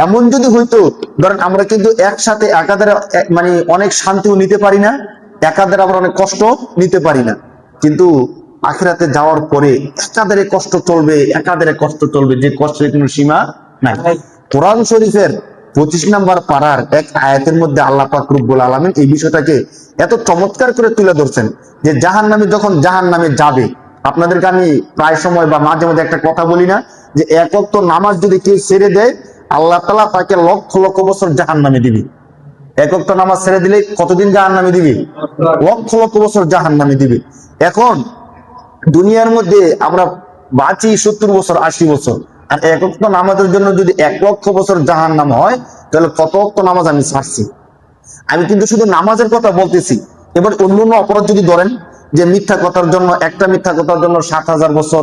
এমন যদি হইতো, ধরেন আমরা কিন্তু একসাথে একাধারে মানে অনেক শান্তিও নিতে পারি না, একাধারে আমরা অনেক কষ্ট নিতে পারি না, কিন্তু আখিরাতে যাওয়ার পরে একাধারে কষ্ট চলবে, একাধারে কষ্ট চলবে, যে কষ্টের কোনো সীমা নাই। কোরআন শরীফের 25 নম্বর পারার এক আয়াতের মধ্যে আল্লাহ পাক রব্বুল আলামিন এই বিষয়টাকে এত চমৎকার করে তুলে ধরছেন যে জাহান্নামী যখন জাহান্নামে যাবে, আপনাদেরকে আমি প্রায় সময় বা মাঝে মধ্যে একটা কথা বলি না, যে এক ওয়াক্ত নামাজ যদি কেউ ছেড়ে দেয়, আল্লাহ তাআলা তাকে লক্ষ লক্ষ বছর জাহান্নামে দিবে। এক ওয়াক্ত নামাজ ছেড়ে দিলে কতদিন জাহান্নামে দিবে? লক্ষ লক্ষ বছর জাহান্নামে দিবে। এখন দুনিয়ার মধ্যে আমরা বাঁচি 70 বছর 80 বছর, আর এক ওয়াক্ত নামাজের জন্য যদি 1 লক্ষ বছর জাহান্নাম হয়, তাহলে কত ওয়াক্ত নামাজ আমি ছাড়ছি? আমি কিন্তু শুধু নামাজের কথা বলতেছি। এবার অন্যান্য অপরাধ যদি ধরেন, যে মিথ্যা কথার জন্য, একটা মিথ্যা কথার জন্য 7,000 বছর,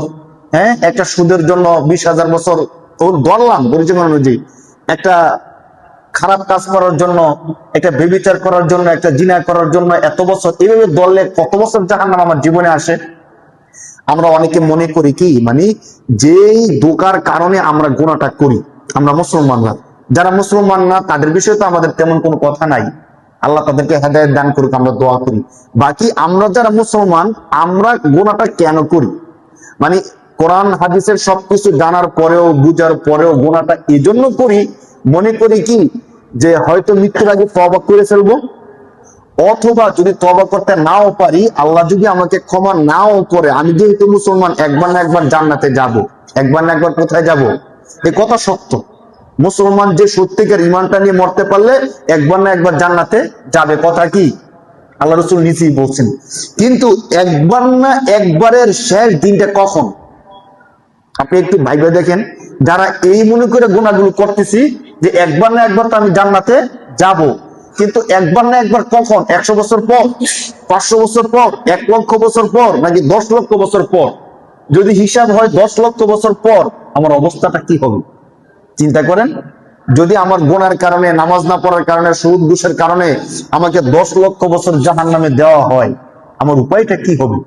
হ্যাঁ, একটা সুদের জন্য 20,000 বছর, ওর ধরলাম পরিচালনা অনুযায়ী, একটা খারাপ কাজ করার জন্য, একটা ব্যভিচার করার জন্য, একটা জিনা করার জন্য এত বছর, এইভাবে ধরলে কত বছর জাহান্নাম আমার জীবনে আসে? আমরা অনেকে মনে করি কি, মানে যেই ধোঁকার কারণে আমরা গুনাহটা করি, আমরা মুসলমানরা, যারা মুসলমান না তাদের বিষয়ে তো আমাদের তেমন কোনো কথা নাই, আল্লাহ তাদেরকে হেদায়েত দান করুক, আমরা দোয়া করি। বাকি আমরা যারা মুসলমান, আমরা গুনাহটা কেন করি? মানে কোরআন হাদিসের সবকিছু জানার পরেও, বুঝার পরেও গুনাহটা এজন্য করি, মনে করি কি, যে হয়তো মৃত্যুর আগে তওবা করে ফেলবো, অথবা যদি তওবা করতে নাও পারি, আল্লাহ যদি আমাকে ক্ষমা নাও করে, আমি যেহেতু মুসলমান, একবার না একবার জান্নাতে যাব। একবার না একবার কোথায় যাব? এই কথা সত্য। মুসলমান যে সত্যিকার ইমানটা নিয়ে মরতে পারলে একবার না একবার জান্নাতে যাবে, কথা কি আল্লাহ রাসূল নিজেই বলছেন। কিন্তু একবার না একবারের শেষ দিনটা কখন? আপনি একটু ভাইবে দেখেন, যারা এই মনে করে গুনাহগুলো করতেছি যে একবার না একবার তো আমি জান্নাতে যাব, কিন্তু একবার না একবার কখন? 100 বছর পর, 500 বছর পর, 1 লক্ষ বছর পর, নাকি 10 লক্ষ বছর পর? যদি হিসাব হয় 10 লক্ষ বছর পর, আমার অবস্থাটা কি হবে চিন্তা করেন। যদি আমার গুনার কারণে, নামাজ না পড়ার কারণে, সুদ ঘুষের কারণে আমাকে 10 লক্ষ বছর জাহান্নামে দেওয়া হয়, আমার উপায়টা কি হবে?